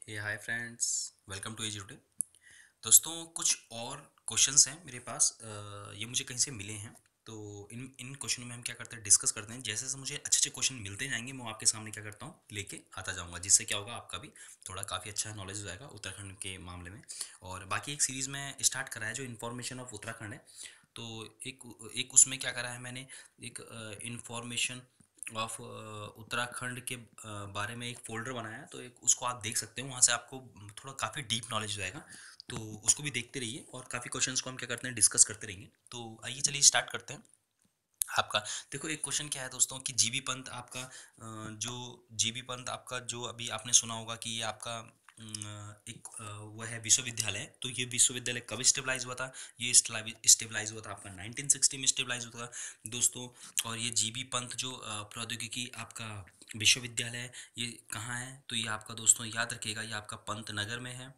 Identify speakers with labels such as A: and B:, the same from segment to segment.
A: Hi friends, welcome to AG today. दोस्तों, कुछ और क्वेश्चंस हैं मेरे पास। ये मुझे कहीं से मिले हैं। तो इन इन क्वेश्चनों में हम क्या करते हैं, डिस्कस करते हैं। जैसे जैसे मुझे अच्छे अच्छे क्वेश्चन मिलते जाएंगे, मैं आपके सामने क्या करता हूँ, लेके आता जाऊँगा, जिससे क्या होगा, आपका भी थोड़ा काफ़ी अच्छा नॉलेज हो जाएगा उत्तराखंड के मामले में। और बाकी एक सीरीज़ में स्टार्ट करा है जो इन्फॉर्मेशन ऑफ उत्तराखंड है। तो एक एक उसमें क्या करा है मैंने, एक इंफॉर्मेशन ऑफ उत्तराखंड के बारे में एक फ़ोल्डर बनाया है। तो एक उसको आप देख सकते हो, वहाँ से आपको थोड़ा काफ़ी डीप नॉलेज हो जाएगा। तो उसको भी देखते रहिए और काफ़ी क्वेश्चंस को हम क्या करते हैं, डिस्कस करते रहेंगे। तो आइए चलिए स्टार्ट करते हैं। आपका देखो, एक क्वेश्चन क्या है दोस्तों कि जीबी पंत आपका जो जीबी पंत आपका, जो अभी आपने सुना होगा कि ये आपका एक वो है विश्वविद्यालय है। तो ये विश्वविद्यालय कब स्टेबलाइज हुआ था? ये स्टेबलाइज हुआ था आपका 1960 में स्टेबलाइज हुआ था दोस्तों। और ये जीबी पंत जो प्रौद्योगिकी आपका विश्वविद्यालय है, ये कहाँ है? तो ये आपका दोस्तों याद रखिएगा, ये आपका पंतनगर में है।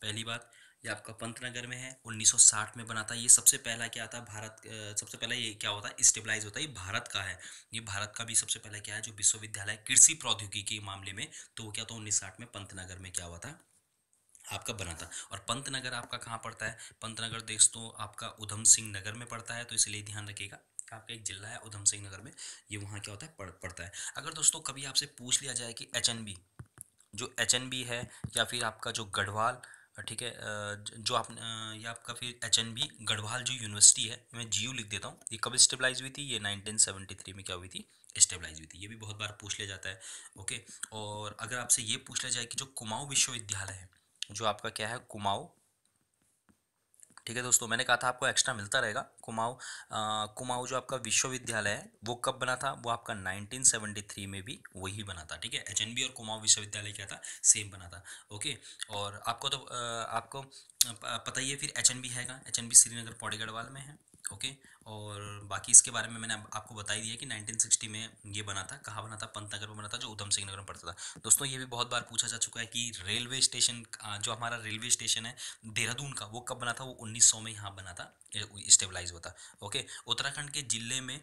A: पहली बात, ये आपका पंतनगर में है। 1960 में बना था। ये सबसे पहला क्या था, भारत सबसे पहला ये क्या होता है, स्टेबलाइज होता है। ये भारत का है। ये भारत का भी सबसे पहला क्या है, जो विश्वविद्यालय कृषि प्रौद्योगिकी के मामले में, तो वो क्या था, 1960 में पंतनगर में क्या हुआ था, आपका बना था। और पंतनगर आपका कहाँ पड़ता है? पंतनगर दोस्तों आपका उधम सिंह नगर में पड़ता है। तो इसलिए ध्यान रखिएगा, आपका एक जिला है उधम सिंह नगर में, ये वहाँ क्या होता है, पड़ता है। अगर दोस्तों कभी आपसे पूछ लिया जाए कि एचएनबी, जो एचएनबी है, या फिर आपका जो गढ़वाल, ठीक है, जो आप या आपका फिर एचएनबी गढ़वाल जो यूनिवर्सिटी है, मैं जीयू लिख देता हूँ, ये कब स्टेबलाइज हुई थी? ये 1973 में क्या हुई थी, स्टेबलाइज हुई थी। ये भी बहुत बार पूछ लिया जाता है। ओके। और अगर आपसे ये पूछ लिया जाए कि जो कुमाऊं विश्वविद्यालय है, जो आपका क्या है, कुमाऊं, ठीक है दोस्तों, मैंने कहा था आपको एक्स्ट्रा मिलता रहेगा। कुमाऊं जो आपका विश्वविद्यालय है, वो कब बना था? वो आपका 1973 में भी वही बना था। ठीक है, एचएनबी और कुमाऊं विश्वविद्यालय क्या था, सेम बना था। ओके। और आपको तो आपको पता ही है फिर एचएनबी है कहाँ। एचएनबी श्रीनगर पौड़ी गढ़वाल में है। ओके। और बाकी इसके बारे में मैंने आपको बता ही दिया कि 1960 में ये बना था। कहाँ बना था? पंतनगर में बना था, जो उधम सिंह नगर में पड़ता था। दोस्तों, ये भी बहुत बार पूछा जा चुका है कि रेलवे स्टेशन, जो हमारा रेलवे स्टेशन है देहरादून का, वो कब बना था? वो 1900 में यहाँ बना था, स्टेबलाइज हुआ था। ओके। उत्तराखंड के जिले में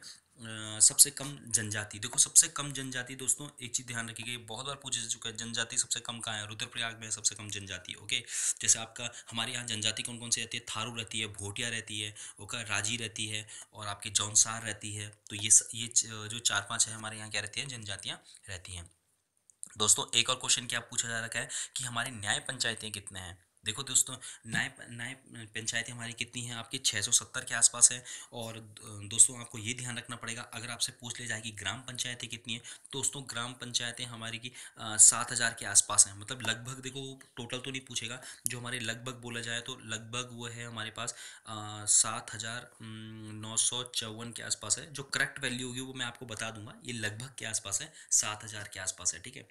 A: सबसे कम जनजाति, देखो सबसे कम जनजाति दोस्तों, एक चीज़ ध्यान रखिएगा, ये बहुत बार पूछा जा चुका है, जनजाति सबसे कम कहाँ है? रुद्रप्रयाग में है सबसे कम जनजाति। ओके। जैसे आपका हमारे यहाँ जनजाति कौन कौन सी रहती है? थारू रहती है, भोटिया रहती है, ओका राजी रहती है, और आपकी जौनसार रहती है। तो जो चार पांच है हमारे यहाँ क्या रहती है, जनजातियाँ रहती हैं। दोस्तों, एक और क्वेश्चन क्या पूछा जा रखा है कि हमारी न्याय पंचायतें कितने हैं? देखो दोस्तों, न्याय न्याय पंचायतें हमारी कितनी हैं, आपकी 670 के आसपास है। और दोस्तों आपको ये ध्यान रखना पड़ेगा, अगर आपसे पूछ ले जाए कि ग्राम पंचायतें कितनी हैं, तो दोस्तों ग्राम पंचायतें हमारी की 7,000 के आसपास हैं। मतलब लगभग, देखो टोटल तो नहीं पूछेगा, जो हमारे लगभग बोला जाए तो लगभग वो है हमारे पास 7,954 के आसपास है। जो करेक्ट वैल्यू होगी वो मैं आपको बता दूंगा, ये लगभग के आसपास है, 7,000 के आसपास है। ठीक है,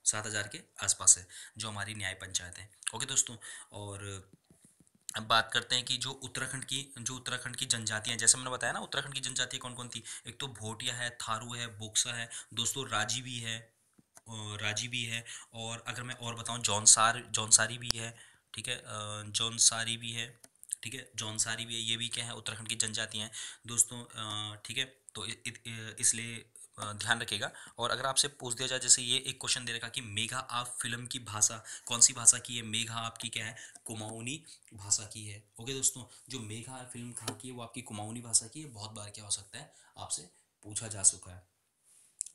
A: 7,000 के आसपास है जो हमारी न्याय पंचायत है। ओके दोस्तों। और अब बात करते हैं कि जो उत्तराखंड की जनजातियां, जैसे मैंने बताया ना, उत्तराखंड की जनजातियां कौन कौन थी। एक तो भोटिया है, थारू है, बोक्सा है, दोस्तों राजी भी है, राजी भी है। और अगर मैं और बताऊं, जौनसारी भी है। ठीक है, जौनसारी भी है। ठीक है, जौनसारी भी है। ये भी क्या है, उत्तराखंड की जनजातियां हैं दोस्तों। ठीक है। तो इसलिए ध्यान रखिएगा। और अगर आपसे पूछ दिया जाए, जैसे ये एक क्वेश्चन दे रखा कि मेघा आप फिल्म की भाषा कौन सी भाषा की है? मेघा आपकी क्या है, कुमाऊनी भाषा की है। ओके दोस्तों, जो मेघा फिल्म कहाँ की है, वो आपकी कुमाऊनी भाषा की है। बहुत बार क्या हो सकता है, आपसे पूछा जा चुका है।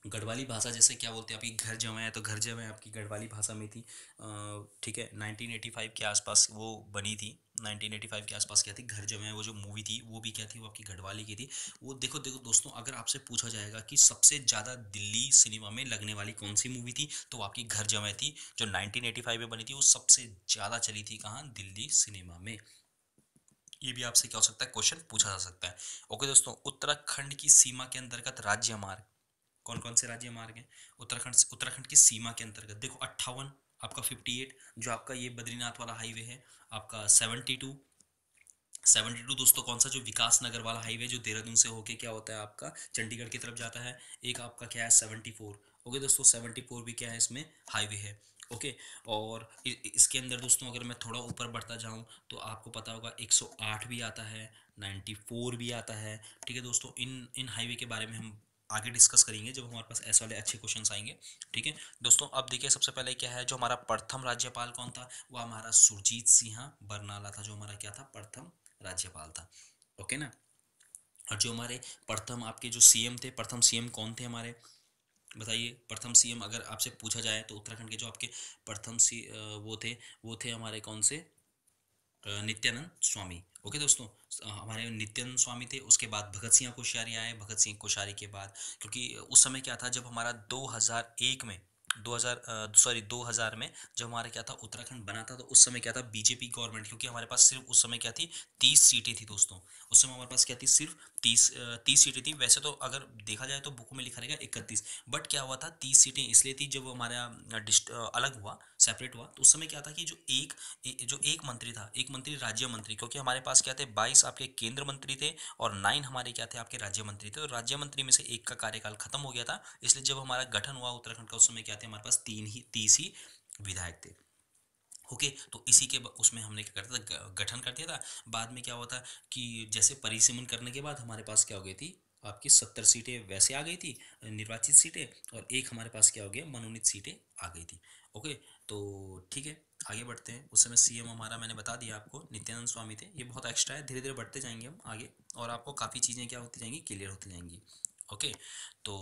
A: गढ़वाली भाषा, जैसे क्या बोलते हैं, आपकी घर जमाए है, तो घर जमाए आपकी गढ़वाली भाषा में थी। ठीक है, 1985 के आसपास वो बनी थी। 1985 के आसपास क्या थी, घर जमाए, वो जो मूवी थी वो भी क्या थी, वो आपकी गढ़वाली की थी। वो देखो देखो दोस्तों, अगर आपसे पूछा जाएगा कि सबसे ज़्यादा दिल्ली सिनेमा में लगने वाली कौन सी मूवी थी, तो वो आपकी घर जमाए थी, जो 1985 में बनी थी। वो सबसे ज़्यादा चली थी कहाँ, दिल्ली सिनेमा में। ये भी आपसे क्या हो सकता है, क्वेश्चन पूछा जा सकता है। ओके दोस्तों, उत्तराखंड की सीमा के अंतर्गत राज्य मार्ग कौन कौन से राज्य मार्ग हैं? उत्तराखंड की सीमा के अंतर्गत देखो, 58, आपका 58, जो आपका ये बद्रीनाथ वाला हाईवे है, आपका 72। 72 दोस्तों कौन सा, जो विकास नगर वाला हाईवे, जो देहरादून से होके क्या होता है, आपका चंडीगढ़ की तरफ जाता है। एक आपका क्या है, 74। ओके दोस्तों, 74 भी क्या है, इसमें हाईवे है। ओके। और इसके अंदर दोस्तों, अगर मैं थोड़ा ऊपर बढ़ता जाऊं, तो आपको पता होगा 108 भी आता है, 94 भी आता है। ठीक है दोस्तों, इन इन हाईवे के बारे में हम आगे डिस्कस करेंगे जब हमारे पास ऐसे वाले अच्छे क्वेश्चंस आएंगे। ठीक है दोस्तों, अब देखिए सबसे पहले क्या है, जो हमारा प्रथम राज्यपाल कौन था, वो हमारा सुरजीत सिंह बरनाला था, जो हमारा क्या था, प्रथम राज्यपाल था। ओके ना। और जो हमारे प्रथम आपके जो सीएम थे, प्रथम सीएम कौन थे हमारे, बताइए। प्रथम सीएम अगर आपसे पूछा जाए तो उत्तराखंड के जो आपके प्रथम वो थे हमारे कौन से, नित्यानंद स्वामी। ओके दोस्तों, हमारे नित्यानंद स्वामी थे। उसके बाद भगत सिंह कोश्यारी आए। भगत सिंह कोश्यारी के बाद, क्योंकि उस समय क्या था, जब हमारा 2001 में 2000 में जब हमारा क्या था, उत्तराखंड बना था, तो उस समय क्या था, बीजेपी गवर्नमेंट, क्योंकि हमारे पास सिर्फ उस समय क्या थी, 30 सीटें थी दोस्तों। उस समय हमारे पास क्या थी, सिर्फ 30 सीटें थी। वैसे तो अगर देखा जाए तो बुक में लिखा रहेगा 31, बट क्या हुआ था, 30 सीटें इसलिए थी, जब हमारा अलग हुआ, सेपरेट हुआ, तो उस समय क्या था कि जो एक मंत्री था, एक मंत्री राज्य मंत्री, क्योंकि हमारे पास क्या थे, 22 आपके केंद्र मंत्री थे और 9 हमारे क्या थे, आपके राज्य मंत्री थे। तो राज्य मंत्री में से एक का कार्यकाल खत्म हो गया था, इसलिए जब हमारा गठन हुआ उत्तराखंड का, उस समय क्या थे, हमारे पास 30 ही विधायक थे। ओके, तो इसी के उसमें हमने क्या करता था, गठन कर दिया था। बाद में क्या हुआ था कि जैसे परिसीमन करने के बाद हमारे पास क्या हो गई थी, आपकी 70 सीटें वैसे आ गई थी, निर्वाचित सीटें, और एक हमारे पास क्या हो गया, मनोनीत सीटें आ गई थी। ओके, तो ठीक है, आगे बढ़ते हैं। उस समय सीएम हमारा मैंने बता दिया आपको, नित्यानंद स्वामी थे। ये बहुत एक्स्ट्रा है, धीरे धीरे बढ़ते जाएंगे हम आगे, और आपको काफ़ी चीज़ें क्या होती जाएंगी, क्लियर होती जाएंगी। ओके, तो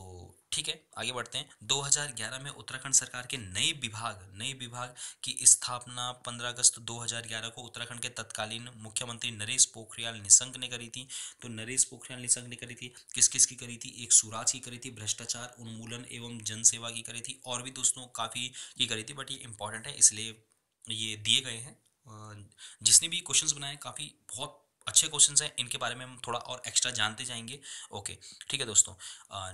A: ठीक है, आगे बढ़ते हैं। 2011 में उत्तराखंड सरकार के नए विभाग की स्थापना 15 अगस्त 2011 को उत्तराखंड के तत्कालीन मुख्यमंत्री नरेश पोखरियाल निशंक ने करी थी। तो नरेश पोखरियाल निशंक ने करी थी, किस किस की करी थी, एक सुराज की करी थी, भ्रष्टाचार उन्मूलन एवं जनसेवा की करी थी, और भी दोस्तों काफ़ी की करी थी, बट ये इंपॉर्टेंट है इसलिए ये दिए गए हैं। जिसने भी क्वेश्चंस बनाए, काफ़ी बहुत अच्छे क्वेश्चंस हैं, इनके बारे में हम थोड़ा और एक्स्ट्रा जानते जाएंगे। ओके, ठीक है दोस्तों।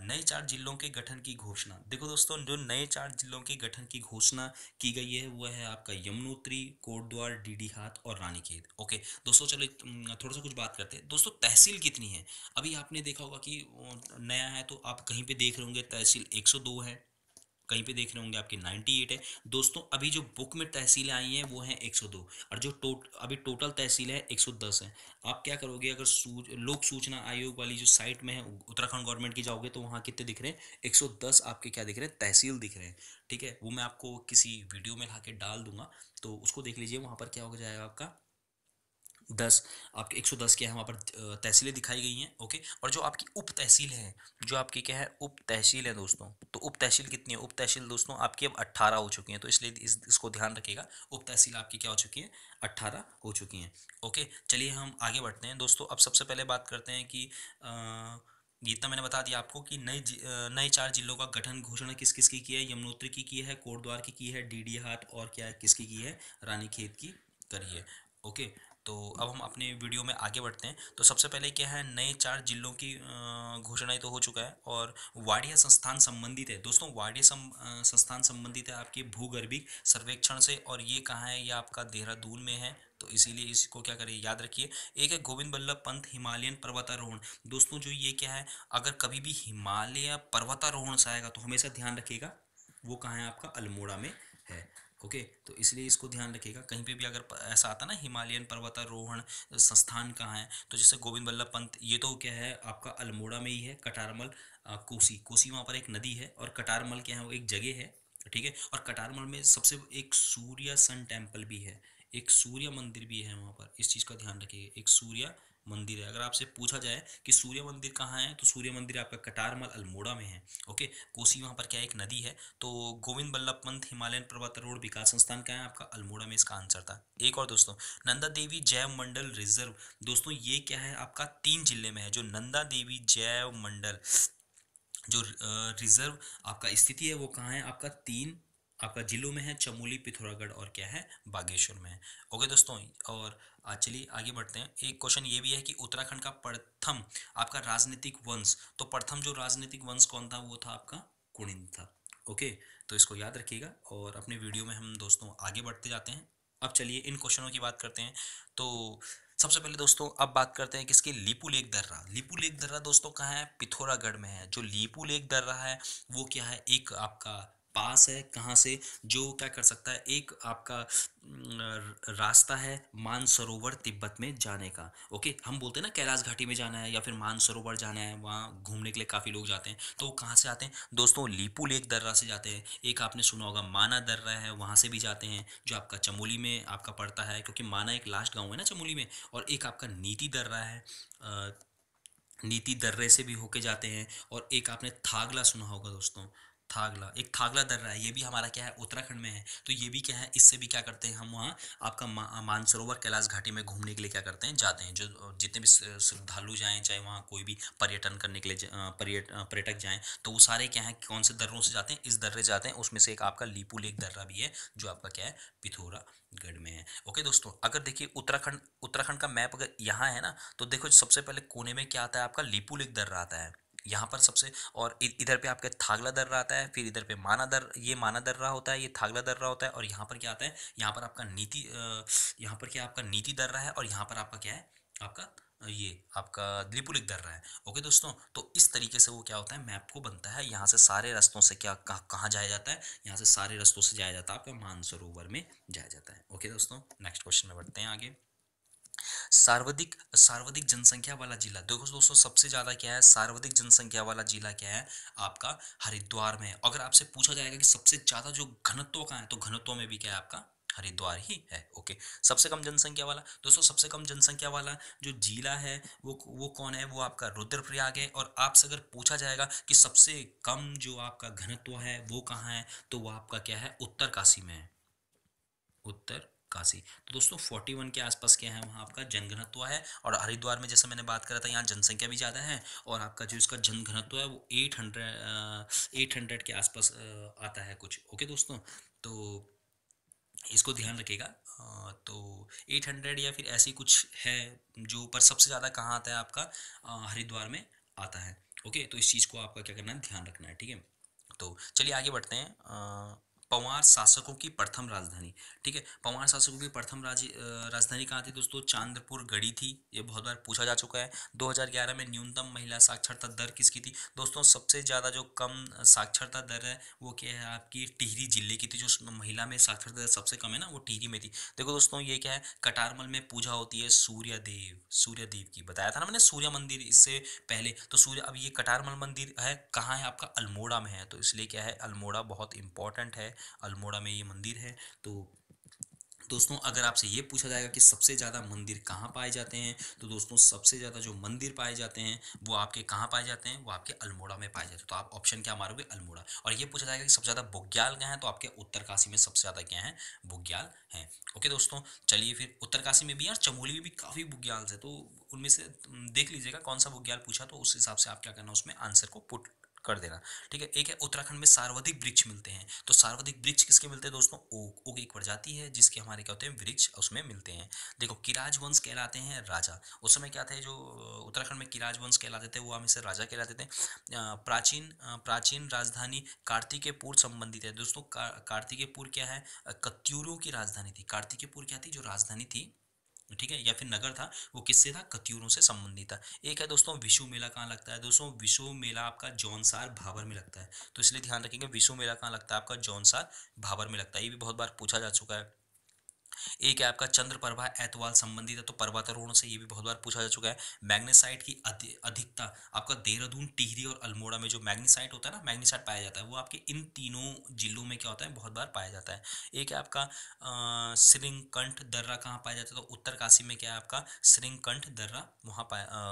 A: नए 4 जिलों के गठन की घोषणा, देखो दोस्तों, जो नए 4 जिलों के गठन की घोषणा की गई है वो है आपका यमुनोत्री, कोटद्वार, डीडीहाट और रानीखेत। ओके दोस्तों, चलो थोड़ा सा कुछ बात करते हैं दोस्तों। तहसील कितनी है, अभी आपने देखा होगा कि नया है, तो आप कहीं पे देख रहे होंगे तहसील 102 है, कहीं पे देख रहे होंगे आपकी 98 है। दोस्तों अभी जो बुक में तहसीलें आई हैं वो हैं 102, और जो अभी टोटल तहसील है 110 है। आप क्या करोगे, अगर लोक सूचना आयोग वाली जो साइट में है उत्तराखंड गवर्नमेंट की, जाओगे तो वहाँ कितने दिख रहे हैं, 110 आपके क्या दिख रहे हैं, तहसील दिख रहे हैं। ठीक है, वो मैं आपको किसी वीडियो में ला के डाल दूंगा, तो उसको देख लीजिए, वहाँ पर क्या हो जाएगा आपका 10, आपके 110 क्या है वहाँ पर तहसीलें दिखाई गई हैं। ओके, और जो आपकी उप तहसील है, जो आपकी क्या है, उप तहसील है दोस्तों, तो उप तहसील कितनी है, उप तहसील दोस्तों आपकी अब 18 हो चुकी हैं, तो इसलिए इसको ध्यान रखिएगा, उप तहसील आपकी क्या हो चुकी है, 18 हो चुकी हैं। ओके, चलिए हम आगे बढ़ते हैं दोस्तों। अब सबसे पहले बात करते हैं कि इतना मैंने बता दिया आपको कि नए 4 जिलों का गठन घोषणा किस किस की है, यमुनोत्री की है, कोटद्वार की है, डीडीहाट, और क्या है, किसकी की है, रानीखेत की करी है। ओके, तो अब हम अपने वीडियो में आगे बढ़ते हैं। तो सबसे पहले क्या है, नए 4 जिलों की घोषणा तो हो चुका है, और वाडिया संस्थान संबंधित है दोस्तों। संस्थान संबंधित है आपके भूगर्भिक सर्वेक्षण से, और ये कहाँ है, ये आपका देहरादून में है, तो इसीलिए इसको क्या करिए, याद रखिए। एक है गोविंद बल्लभ पंत हिमालयन पर्वतारोहण, दोस्तों जो ये क्या है, अगर कभी भी हिमालय पर्वतारोहण से आएगा तो हमेशा ध्यान रखिएगा वो कहाँ है, आपका अल्मोड़ा में है। ओके, तो इसलिए इसको ध्यान रखिएगा, कहीं पे भी अगर ऐसा आता ना हिमालयन पर्वतारोहण संस्थान कहाँ है, तो जैसे गोविंद बल्लभ पंत, ये तो क्या है आपका अल्मोड़ा में ही है। कटारमल, कोसी, कोसी वहाँ पर एक नदी है, और कटारमल क्या है, वो एक जगह है। ठीक है, और कटारमल में सबसे एक सूर्य सन टेम्पल भी है, एक सूर्य मंदिर भी है वहाँ पर, इस चीज़ का ध्यान रखिए, एक सूर्य मंदिर है। अगर आपसे पूछा जाए कि सूर्य मंदिर कहाँ है, तो सूर्य मंदिर आपका कटारमल अल्मोड़ा में है। ओके, कोसी वहाँ पर क्या है, एक नदी है। तो गोविंद बल्लभ पंत हिमालयन पर्वतारोहण विकास संस्थान क्या है आपका, अल्मोड़ा में इसका आंसर था। एक और दोस्तों, नंदा देवी जैव मंडल रिजर्व, दोस्तों ये क्या है आपका 3 जिले में है, जो नंदा देवी जैव मंडल जो रिजर्व आपका स्थिति है वो कहाँ है आपका, 3 आपका जिलों में है, चमोली, पिथौरागढ़ और क्या है, बागेश्वर में है। ओके दोस्तों, और चलिए आगे बढ़ते हैं। एक क्वेश्चन ये भी है कि उत्तराखंड का प्रथम आपका राजनीतिक वंश, तो प्रथम जो राजनीतिक वंश कौन था, वो था आपका कुणिन था। ओके, तो इसको याद रखिएगा, और अपने वीडियो में हम दोस्तों आगे बढ़ते जाते हैं। अब चलिए इन क्वेश्चनों की बात करते हैं। तो सबसे पहले दोस्तों अब बात करते हैं किसके, लीपू लेक दर्रा। लीपू लेक दर्रा दोस्तों कहाँ है, पिथौरागढ़ में है। जो लीपू लेक दर्रा है वो क्या है, एक आपका पास है कहाँ से, जो क्या कर सकता है, एक आपका रास्ता है मानसरोवर तिब्बत में जाने का। ओके, हम बोलते हैं ना कैलाश घाटी में जाना है या फिर मानसरोवर जाना है, वहाँ घूमने के लिए काफ़ी लोग जाते हैं। तो वो कहाँ से आते हैं दोस्तों? लीपू लेक दर्रा से जाते हैं। एक आपने सुना होगा माना दर्रा है, वहाँ से भी जाते हैं, जो आपका चमोली में आपका पड़ता है, क्योंकि माना एक लास्ट गाँव है ना चमोली में। और एक आपका नीति दर्रा है, नीति दर्रे से भी होके जाते हैं। और एक आपने थागला सुना होगा दोस्तों, थागला, एक थागला दर्रा है, ये भी हमारा क्या है, उत्तराखंड में है। तो ये भी क्या है, इससे भी क्या करते हैं हम वहाँ आपका मानसरोवर कैलाश घाटी में घूमने के लिए क्या करते हैं, जाते हैं। जो जितने भी श्रद्धालु जाएं, चाहे वहाँ कोई भी पर्यटन करने के लिए पर्यटक जाएं, तो वो सारे क्या है, कौन से दर्रों से जाते हैं, इस दर्रे जाते हैं। उसमें से एक आपका लीपू लेक दर्रा भी है, जो आपका क्या है, पिथौरागढ़ में है। ओके दोस्तों, अगर देखिए उत्तराखंड उत्तराखंड का मैप अगर यहाँ है ना, तो देखो सबसे पहले कोने में क्या आता है, आपका लीपू लेक दर्रा आता है यहाँ पर सबसे। और इधर पे आपका थागला दर्रा आता है, फिर इधर पे ये माना दर्रा होता है, ये थागला दर्रा होता है। और यहाँ पर क्या आता है, यहाँ पर आपका यहाँ पर क्या आपका नीति दर्रा है, और यहाँ पर आपका क्या है, आपका ये आपका लीपू लेक दर्रा है। ओके दोस्तों, तो इस तरीके से वो क्या होता है, मैप को बनता है। यहाँ से सारे रास्तों से क्या कहाँ जाया जाता है, यहाँ से सारे रास्तों से जाया जाता है, आपका मानसरोवर में जाया जाता है। ओके दोस्तों, नेक्स्ट क्वेश्चन में बढ़ते हैं आगे। सर्वाधिक सर्वाधिक जनसंख्या वाला जिला, देखो दोस्तों सबसे ज्यादा क्या है, सर्वाधिक जनसंख्या वाला जिला क्या है, आपका हरिद्वार में है। अगर आपसे पूछा जाएगा कि सबसे ज्यादा जो घनत्व का है, तो घनत्व में भी क्या है, आपका हरिद्वार ही है। ओके, सबसे कम जनसंख्या वाला दोस्तों, सबसे कम जनसंख्या वाला जो जिला है वो कौन है, वो आपका रुद्रप्रयाग है। और आपसे अगर पूछा जाएगा कि सबसे कम जो आपका घनत्व है वो कहाँ है, तो वो आपका क्या है, उत्तरकाशी में है, उत्तर काशी। तो दोस्तों 41 के आसपास क्या है, वहाँ आपका जनघनत्व है। और हरिद्वार में जैसे मैंने बात करा था, यहाँ जनसंख्या भी ज़्यादा है, और आपका जो इसका जनघनत्व है वो 800 के आसपास आता है कुछ। ओके दोस्तों, तो इसको ध्यान रखिएगा। तो 800 या फिर ऐसी कुछ है, जो पर सबसे ज़्यादा कहाँ आता है, आपका हरिद्वार में आता है। ओके, तो इस चीज़ को आपका क्या करना है, ध्यान रखना है, ठीक है। तो चलिए आगे बढ़ते हैं। पंवार शासकों की प्रथम राजधानी, ठीक है, पंवार शासकों की प्रथम राजधानी कहाँ थी दोस्तों? चांदपुर गढ़ी थी। ये बहुत बार पूछा जा चुका है। 2011 में न्यूनतम महिला साक्षरता दर किसकी थी दोस्तों? सबसे ज़्यादा जो कम साक्षरता दर है वो क्या है, आपकी टिहरी जिले की थी। जो महिला में साक्षरता दर सबसे कम है ना, वो टिहरी में थी। देखो दोस्तों, ये क्या है, कटारमल में पूजा होती है सूर्य देव की, बताया था ना मैंने, सूर्य मंदिर इससे पहले। तो सूर्य, अब ये कटारमल मंदिर है कहाँ है, आपका अल्मोड़ा में है। तो इसलिए क्या है, अल्मोड़ा बहुत इंपॉर्टेंट है, अल्मोड़ा में ये मंदिर है। तो दोस्तों अगर आपसे ये पूछा जाएगा कि सबसे ज़्यादा मंदिर कहाँ पाए जाते हैं, तो दोस्तों सबसे ज़्यादा जो मंदिर पाए जाते हैं वो आपके कहाँ पाए जाते हैं, वो आपके अल्मोड़ा में पाए जाते हैं। तो आप ऑप्शन क्या मारोगे, अल्मोड़ा। और ये पूछा जाएगा कि सबसे ज़्यादा बुग्याल क्या है, तो आपके उत्तरकाशी में सबसे ज़्यादा क्या है, बुग्याल हैं। ओके दोस्तों, चलिए फिर उत्तरकाशी में भी यार, चमोली में भी काफ़ी बुग्याल है, तो उनमें से देख लीजिएगा कौन सा बुग्याल पूछा, तो उस हिसाब से आप क्या करना, उसमें आंसर को पुट कर देना, ठीक है। एक है उत्तराखंड में सर्वाधिक वृक्ष मिलते हैं, तो सर्वाधिक वृक्ष किसके मिलते हैं दोस्तों? ओक एक प्रजाति है जिसके हमारे क्या होते हैं, वृक्ष उसमें मिलते हैं। देखो किराज वंश कहलाते हैं राजा, उस समय क्या थे, जो उत्तराखंड में किराज वंश कहलाते थे, वो हमेशा राजा कहलाते थे। प्राचीन राजधानी कार्तिकेयपुर संबंधित है दोस्तों। कार्तिकेयपुर क्या है, कत्यूरों की राजधानी थी। कार्तिकेयपुर क्या थी, जो राजधानी थी, ठीक है, या फिर नगर था, वो किससे था, कत्यूरों से संबंधित था। एक है दोस्तों विशु मेला कहाँ लगता है दोस्तों? विशु मेला आपका जौनसार भाबर में लगता है। तो इसलिए ध्यान रखेंगे, विशु मेला कहाँ लगता है, आपका जौनसार भाबर में लगता है। ये भी बहुत बार पूछा जा चुका है। एक है आपका चंद्र प्रभा एतवाल संबंधित है, तो पर्वतारोहण से ये भी बहुत बार पूछा जा चुका है। मैग्नेसाइट की अधिकता आपका देहरादून, टिहरी और अल्मोड़ा में जो मैग्नीसाइट होता है ना, मैग्नीसाइट पाया जाता है, वो आपके इन तीनों जिलों में क्या होता है, बहुत बार पाया जाता है। एक है आपका श्रृंगकंठ दर्रा कहाँ पाया जाता है, तो उत्तरकाशी में क्या है, आपका श्रृंगकंठ दर्रा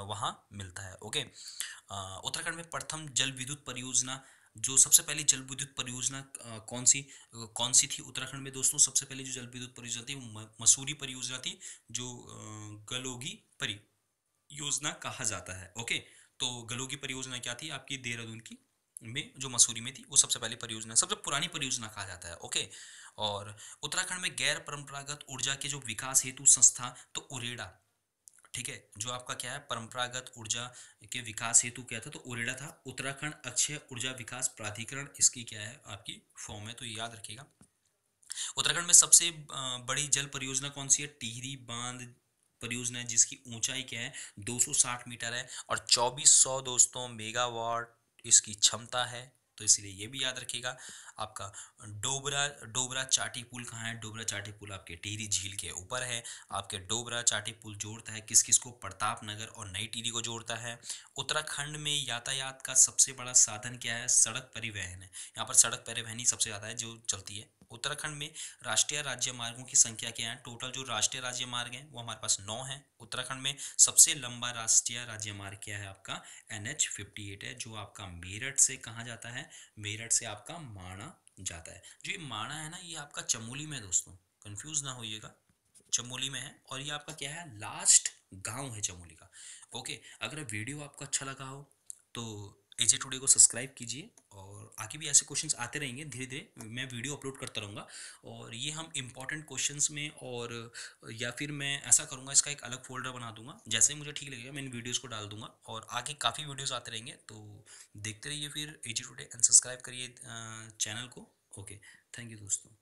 A: वहाँ मिलता है। ओके, उत्तराखंड में प्रथम जल विद्युत परियोजना, जो सबसे पहली जल विद्युत परियोजना कौन सी थी उत्तराखंड में दोस्तों? सबसे पहले जो जल विद्युत परियोजना थी वो मसूरी परियोजना थी, जो गलोगी परियोजना कहा जाता है। ओके, तो गलोगी परियोजना क्या थी, आपकी देहरादून की में जो मसूरी में थी, वो सबसे पहली परियोजना, सबसे पुरानी परियोजना कहा जाता है। ओके, और उत्तराखंड में गैर परंपरागत ऊर्जा के जो विकास हेतु संस्था, तो उरेडा, ठीक है, जो आपका क्या है, परंपरागत ऊर्जा के विकास हेतु क्या था, तो उरेडा था। उत्तराखंड अक्षय ऊर्जा विकास प्राधिकरण इसकी क्या है, आपकी फॉर्म है, तो ये याद रखिएगा। उत्तराखंड में सबसे बड़ी जल परियोजना कौन सी है? टिहरी बांध परियोजना है, जिसकी ऊंचाई क्या है, 260 मीटर है, और 2400 दोस्तों मेगावाट इसकी क्षमता है। तो इसलिए ये भी याद रखिएगा। आपका डोबरा डोबरा चाटी पुल कहाँ है? डोबरा चाटी पुल आपके टिहरी झील के ऊपर है। आपके डोबरा चाटी पुल जोड़ता है किस किस को? प्रताप नगर और नई टिहरी को जोड़ता है। उत्तराखंड में यातायात का सबसे बड़ा साधन क्या है? सड़क परिवहन है। यहाँ पर सड़क परिवहन ही सबसे ज़्यादा है जो चलती है। उत्तराखंड में राष्ट्रीय राज्य मार्गों की संख्या क्या है? टोटल जो राष्ट्रीय राज्य मार्ग हैं वो हमारे पास 9 है। उत्तराखंड में सबसे लंबा राष्ट्रीय राज्य मार्ग क्या है? आपका NH 58 है, जो आपका मेरठ से कहाँ जाता है? मेरठ से आपका माणा जाता है। जो ये माणा है ना, ये आपका चमोली में है दोस्तों, कंफ्यूज ना होइएगा, चमोली में है। और ये आपका क्या है? लास्ट गांव है चमोली का। ओके, अगर वीडियो आपको अच्छा लगा हो तो एजे टुडे को सब्सक्राइब कीजिए, और आगे भी ऐसे क्वेश्चंस आते रहेंगे। धीरे धीरे मैं वीडियो अपलोड करता रहूँगा, और ये हम इंपॉर्टेंट क्वेश्चंस में, और या फिर मैं ऐसा करूँगा, इसका एक अलग फोल्डर बना दूंगा, जैसे ही मुझे ठीक लगेगा मैं इन वीडियोस को डाल दूंगा। और आगे काफ़ी वीडियोस आते रहेंगे, तो देखते रहिए फिर एजे टुडे, एंड सब्सक्राइब करिए चैनल को। ओके, थैंक यू दोस्तों।